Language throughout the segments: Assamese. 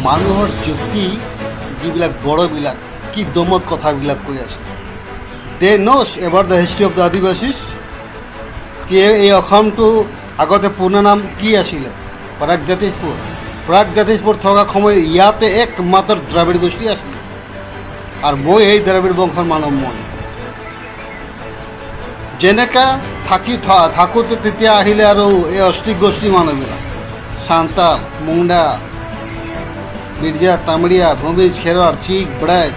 মানুহৰ যুক্তি যিবিলাক বড়োবিলাক কি দমত কথাবিলাক কৈ আছে। They knows about the history of the Adivasis. কি এই অসমটো আগতে পূৰ্ণ নাম কি আছিলে? প্ৰাগজ্যোতিষপুৰ। প্ৰাগজ্যোতিষপুৰ থকা সময়ত ইয়াতে একমাত্ৰ দ্ৰাবিড় গোষ্ঠী আছিল, আৰু মই এই দ্ৰাবিড় বংশৰ মানুহ। মই যেনেকা থাকোঁতে তেতিয়া আহিলে আৰু এই অষ্টিক গোষ্ঠী মানুহবিলাক সাঁওতাল, মুণ্ডা, মিৰ্জা, তামৰীয়া, ভূমিজ, খেৰৱাৰ, চিক, ব্ৰেক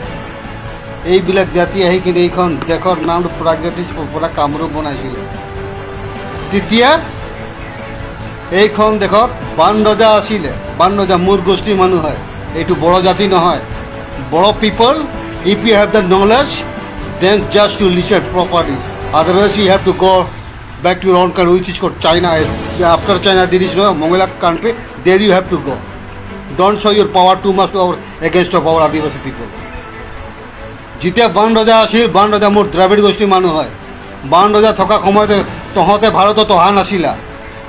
এইবিলাক জাতি আহি কিনে এইখন দেশৰ নামটো প্ৰাগজ্যোতিষপুৰ পৰা কামৰূপ বনাইছিলে। তেতিয়া এইখন দেশত বান ৰজা আছিলে। বান ৰজা মোৰ গোষ্ঠীৰ মানুহ হয়, এইটো বড়ো জাতি নহয়। Bodo people, if you have the knowledge then just to listen properly, otherwise you have to go back to your own country, which is called China. After China there is no Mongolian country, there you have to go. Don't show your power too much to our against of our Adivasi people. যেতিয়া বান ৰজা আছিল, বান ৰজা মোৰ দ্ৰাবিড় গোষ্ঠীৰ মানুহ হয়। বান ৰজা থকা সময়তে তহঁতে ভাৰতত অহা নাছিলা,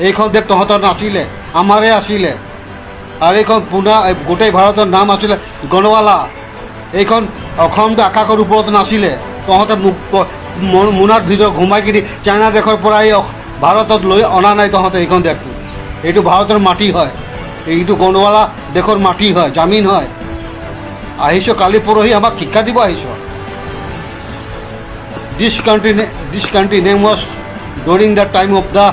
এইখন দেশ তহঁতৰ নাছিলে, আমাৰে আছিলে। আৰু এইখন পুনা গোটেই ভাৰতৰ নাম আছিলে গণৱালা। এইখন অসমটো আকাশৰ ওপৰত নাছিলে। তহঁতে মোনাৰ ভিতৰত ঘুমাই কিনি চাইনা দেশৰ পৰা এই ভাৰতত লৈ অনা নাই তহঁতে এইখন দেশটো। এইটো ভাৰতৰ মাটি হয়, এইটো গণৱালা দেশৰ মাটি হয়, জামিন হয়। আহিছ কালি পৰহি আমাক শিক্ষা দিব আহিছ। This country name was during the time of the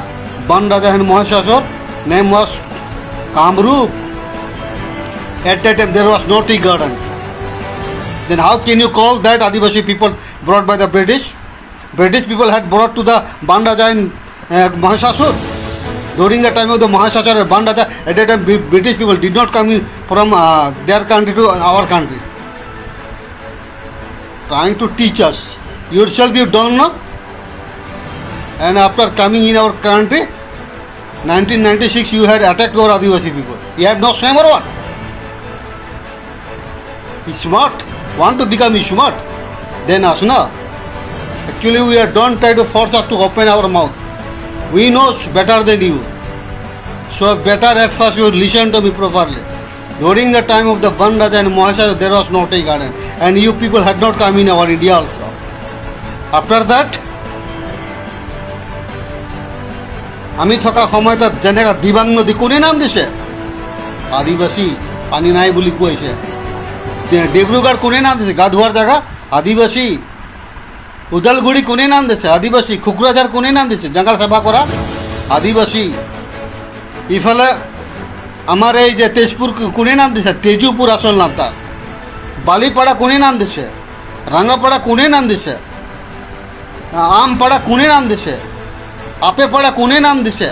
Ban Raja and Mahishasur, name was Kamrup. At that time there was no tea garden. Then how can you call that Adivasi people brought by the British? British people had brought to the Ban Raja and Mahishasur. During the time of the Mahishasur and Ban Raja, at that time British people did not come in from their country to our country. Trying to teach us. Yourself you don't know. And after coming in our country, 1996 you had attacked our Adivasi people. You had no shame or what? Smart. Want to become smart? Then us no. Actually we are don't try to force us to open our mouth. We know better than you. So better at first you listen to me properly. During the time of the Ban Raja and Mahishasur there was no tea garden, and you people had not come in our India also. After that আমি থকা সময়ত যেনেকা দিবাং নদী কোনে নাম দিছে? আদিবাসী। পানী নাই বুলি কৈছে। ডিব্ৰুগড় কোনে নাম দিছে? গা ধোৱাৰ জাগা? আদিবাসী। ওদালগুৰি কোনে নাম দিছে? আদিবাসী। কোকৰাঝাৰ কোনে নাম দিছে? জংগল চাফা কৰা? আদিবাসী। ইফালে আমার এই যে তেজপুর কোনে নাম দিছে? তেজুপুর আসল নাম তার। বালিপাড়া কোনে নাম দিছে? রাঙ্গাপাড়া কোনে নাম দিছে? আমপাড়া কোনে নাম দিছে? আপেপাড়া কোনে নাম দিছে?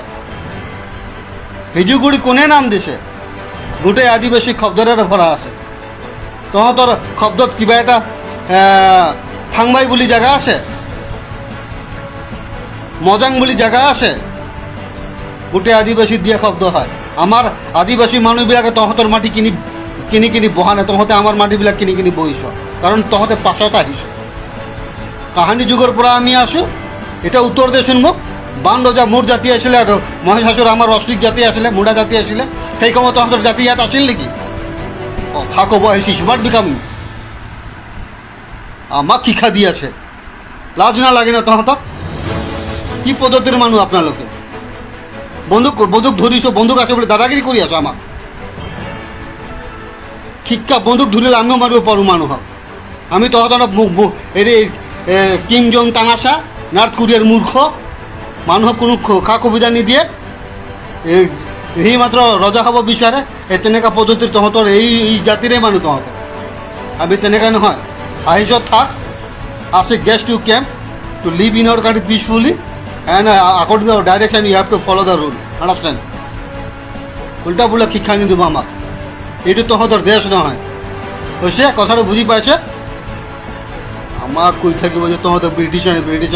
হিজুগুড়ি কোনে নাম দিছে? গোটেই আদিবাসী শব্দৰে ভৰা আছে। তহঁতৰ শব্দত কিবা এটা থাংবাই বুলি জাগা আছে? মজাং বুলি জাগা আছে? গোটেই আদিবাসী দিয়া শব্দ হয়। আমাৰ আদিবাসী মানুহবিলাকে তহঁতৰ মাটি কিনি কিনি বহা নাই, তহঁতে আমাৰ মাটিবিলাক কিনি কিনি বহিছ, কাৰণ তহঁতে পাছত আহিছ। কাহানী যুগৰ পৰা আমি আছোঁ। এটা উত্তৰ দেচোন মোক। বান ৰজা মোৰ জাতি আছিলে আৰু মহিষাসুৰ আমাৰ অষ্টিক জাতি আছিলে, মুণ্ডা জাতি আছিলে। সেই সময়ত তহঁতৰ জাতি ইয়াত আছিল নেকি? কথা ক'ব আহিছে স্মাৰ্ট বিকামিং। আমাক শিক্ষা দি আছে। লাজ নালাগে না তহঁতক? কি পদ্ধতিৰ মানুহ আপোনালোকে? বন্দুক ধৰিছোঁ, বন্দুক আছে বুলি দাদাগিৰি কৰি আছোঁ আমাক। শিক্ষা বন্দুক ধৰিলে আমিও মাৰিব পাৰোঁ মানুহক। আমি তহঁতৰ হেৰি কিং জং টাঙাচা নৰ্থ কোৰিয়াৰ মূৰ্খ মানুহক কোনো সা সুবিধা নিদিয়ে। সি মাত্ৰ ৰজা খাব বিচাৰে। এই তেনেকুৱা পদ্ধতিৰ তহঁতৰ এই জাতিৰে মানুহ তহঁতৰ। আমি তেনেকৈ নহয়। আহিছ থাক, আছে guest you came to live in our country peacefully and according to our direction you have to follow the rule. Understand? উল্টা পুল্টা শিক্ষা নিদিব আমাক। এইটো তহঁতৰ দেশ নহয়। হৈছে কথাটো বুজি পাইছে? আমাক কৈ থাকিব যে তহঁতৰ ব্ৰিটিছ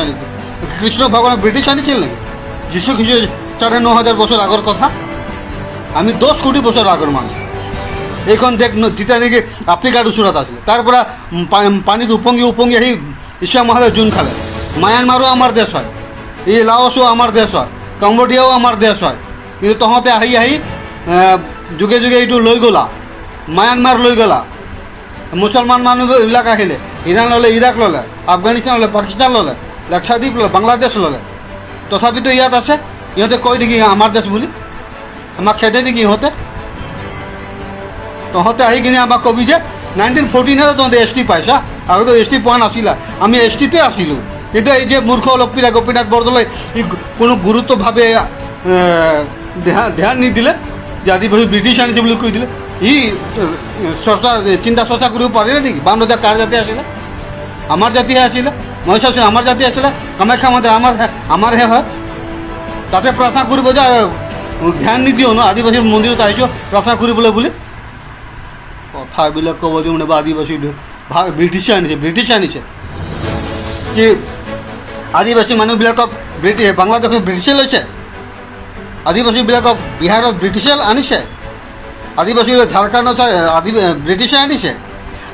আনিব। কৃষ্ণ ভগৱানে ব্ৰিটিছ আনিছিল নেকি? যীশু খ্ৰীষ্ট 9,500 বছৰ আগৰ কথা। আমি 10 কোটি বছৰ আগৰ মানুহ। এইখন দেশ যেতিয়া নেকি আফ্ৰিকাৰ ওচৰত আছিলে, তাৰ পৰা পানীত উপঙি আহি ঈশা মহাদেৱ জোন খালে। মায়ানমাৰো আমাৰ দেশ হয়, এই লাওছো আমাৰ দেশ হয়, কম্বোডিয়াও আমাৰ দেশ হয়। কিন্তু তহঁতে আহি যুগে যুগে এইটো লৈ গ'লা। মায়ানমাৰ লৈ গ'লা, মুছলমান মানুহবিলাক আহিলে, ইৰাণ ল'লে, ইৰাক ল'লে, আফগানিস্তান ল'লে, পাকিস্তান ল'লে, লাক্ষাদ্বীপ ল'লে, বাংলাদেশ ল'লে, তথাপিতো ইয়াত আছে। ইহঁতে কয় নেকি আমাৰ দেশ বুলি? আমাক খেদে নেকি ইহঁতে? তহঁতে আহি কিনে আমাক কবি যে 1914 তহঁতে এছ টি পাইছা, আগতে এছ টি পোৱা নাছিলা। আমি এছ টিতে আছিলোঁ, কিন্তু এই যে মূৰ্খ লক্ষ্মীৰা গোপীনাথ বৰদলৈ কোনো গুৰুত্বভাৱে ধ্যান নিদিলে যে আদিবাসী ব্ৰিটিছ আনিছে বুলি কৈ দিলে। ই চিন্তা চৰ্চা কৰিব পাৰিলে নেকি? বান্ধৱীয়া কাৰ জাতি আছিলে? আমাৰ জাতিহে আছিলে। মই চাইছোঁ আমাৰ জাতি আছিলে। কামাখ্যা মন্দিৰ আমাৰহে হয়। তাতে প্ৰাৰ্থনা কৰিব যে ধ্যান নিদিওঁ ন, আদিবাসী মন্দিৰত আহিছোঁ প্ৰাৰ্থনা কৰিবলৈ বুলি। কথাবিলাক ক'ব যে মানে আদিবাসী ব্ৰিটিছে আনিছে কি? আদিবাসী মানুহবিলাকক বাংলাদেশত ব্ৰিটিছে লৈছে, আদিবাসীবিলাকক বিহাৰত ব্ৰিটিছে আনিছে, আদিবাসী ঝাৰখণ্ডত ব্ৰিটিছে আনিছে,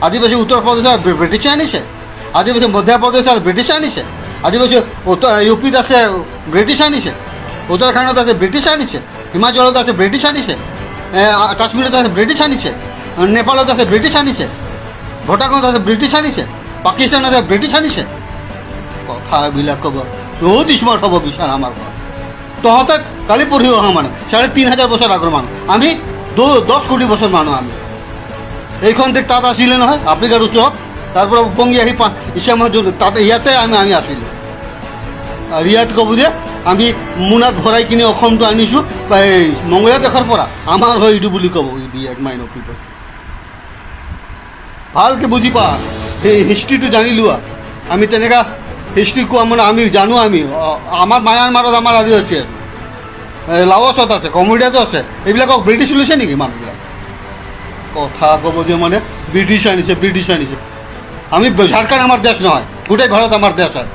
আদিবাসী উত্তৰ প্ৰদেশত ব্ৰিটিছে আনিছে, আদিবাসী মধ্যপ্ৰদেশত ব্ৰিটিছে আনিছে, আদিবাসী ইউ পিত আছে ব্ৰিটিছ আনিছে, উত্তৰাখণ্ডত আছে ব্ৰিটিছ আনিছে, হিমাচলত আছে ব্ৰিটিছ আনিছে, কাশ্মীৰত আছে ব্ৰিটিছ আনিছে, নেপালত আছে ব্ৰিটিছ আনিছে, ভূটানত আছে ব্ৰিটিছ আনিছে, পাকিস্তানত আছে ব্ৰিটিছ আনিছে। কথাবিলাক ক'ব বহুত স্মাৰ্ট হ'ব বিচাৰ আমাৰ ঘৰত। তহঁতে কালি পঢ়ি অহা মানুহ 3,500 বছৰ আগৰ মানুহ, আমি 10 কোটি বছৰ মানুহ। আমি এইখন দেশ তাত আছিলে নহয়, আফ্ৰিকাৰ ওচৰত, তাৰপৰা উপঙি আহি ইছাম তাতে ইয়াতে আমি আছিলোঁ। আৰু ইয়াত ক'ব যে আমি মোনাত ভৰাই কিনে অসমটো আনিছোঁ এই মংগোলীয়া দেশৰ পৰা, আমাৰ হয় এইটো বুলি ক'ব। ইয়াত মাইন অফ পিপল ভালকৈ বুজি পা, সেই হিষ্ট্ৰীটো জানি লোৱা। আমি তেনেকুৱা হিষ্ট্ৰী কোৱা মানে আমি জানো। আমাৰ মায়ানমাৰত আমাৰ আদিবাসী আছে, লাওছত আছে, কম্বোডিয়াতো আছে। এইবিলাকক ব্ৰিটিছ লৈছে নেকি মানুহবিলাক? কথা ক'ব যে মানে ব্ৰিটিছ আনিছে। আমি ঝাৰখণ্ড আমাৰ দেশ নহয়, গোটেই ভাৰত আমাৰ দেশ হয়।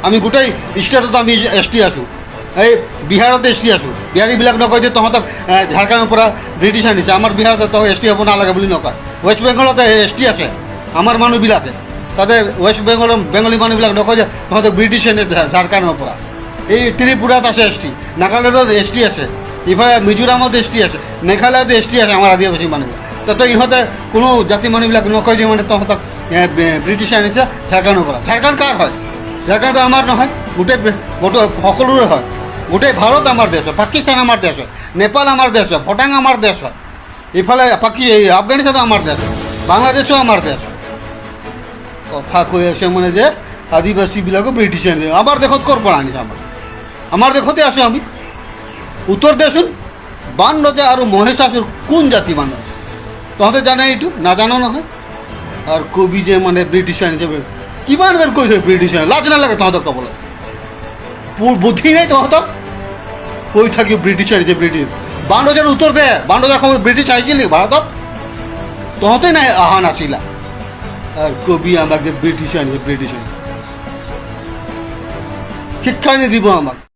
আমি গোটেই ষ্টেটত আমি এছ টি আছোঁ, এই বিহাৰত এছ টি আছোঁ। বিহাৰীবিলাক নকয় যে তহঁতক ঝাৰখণ্ডৰ পৰা ব্ৰিটিছ আনিছে, আমাৰ বিহাৰত তহঁত এছ টি হ'ব নালাগে বুলি নকয়। ৱেষ্ট বেংগলত এছ টি আছে আমাৰ মানুহবিলাকে, তাতে ৱেষ্ট বেংগলী মানুহবিলাক নকয় যে তহঁতক ব্ৰিটিছ আনিছে ঝাৰখণ্ডৰ পৰা। এই ত্ৰিপুৰাত আছে এছ টি, নাগালেণ্ডত এছ টি আছে, ইফালে মিজোৰামত এছ টি আছে, মেঘালয়ত এছ টি আছে আমাৰ আদিবাসী মানুহবিলাক। তাতে ইহঁতে কোনো জাতি মানুহবিলাক নকয় যে মানে তহঁতক ব্ৰিটিছ আনিছে ঝাৰখণ্ডৰ পৰা। ঝাৰখণ্ড কাৰ হয়? ঝাৰখণ্ড আমাৰ নহয়, গোটেই সকলোৰে হয়। গোটেই ভাৰত আমাৰ দেশ হয়, পাকিস্তান আমাৰ দেশ হয়, নেপাল আমাৰ দেশ হয়, ভূটান আমাৰ দেশ হয়, ইফালে আফগানিস্তানো আমাৰ দেশ হয়, বাংলাদেশো আমাৰ দেশ হয়। কথা কৈ আছে মানে যে আদিবাসীবিলাকো ব্ৰিটিছে আনিছে। আমাৰ দেশত ক'ৰ পৰা আনিছে? আমাৰ দেশতে আছোঁ আমি। উত্তৰ দেচোন, বান ৰজা আৰু মহেশাসুৰ কোন জাতি মানুহ? তহঁতে জানে এইটো? নাজানো নহয়। আৰু কবি যে মানে ব্ৰিটিছে আনিছে, কিমান বেৰ কৈছে ব্ৰিটিছে? লাজ নালাগে তহঁতক ক'বলৈ? বুদ্ধি নাই তহঁতক? কৈ থাকি ব্ৰিটিছ আনিছে ব্ৰিটিছ। বান ৰজাৰ উত্তৰ দে, বান ৰজাৰ সময়ত ব্ৰিটিছ আহিছিল ভাৰতত? তহঁতে নাই অহা নাছিলা। আৰ কবি আমাকে ব্ৰিটিশ আনিছে, শিক্ষা নিয়ে দিব আমাকে।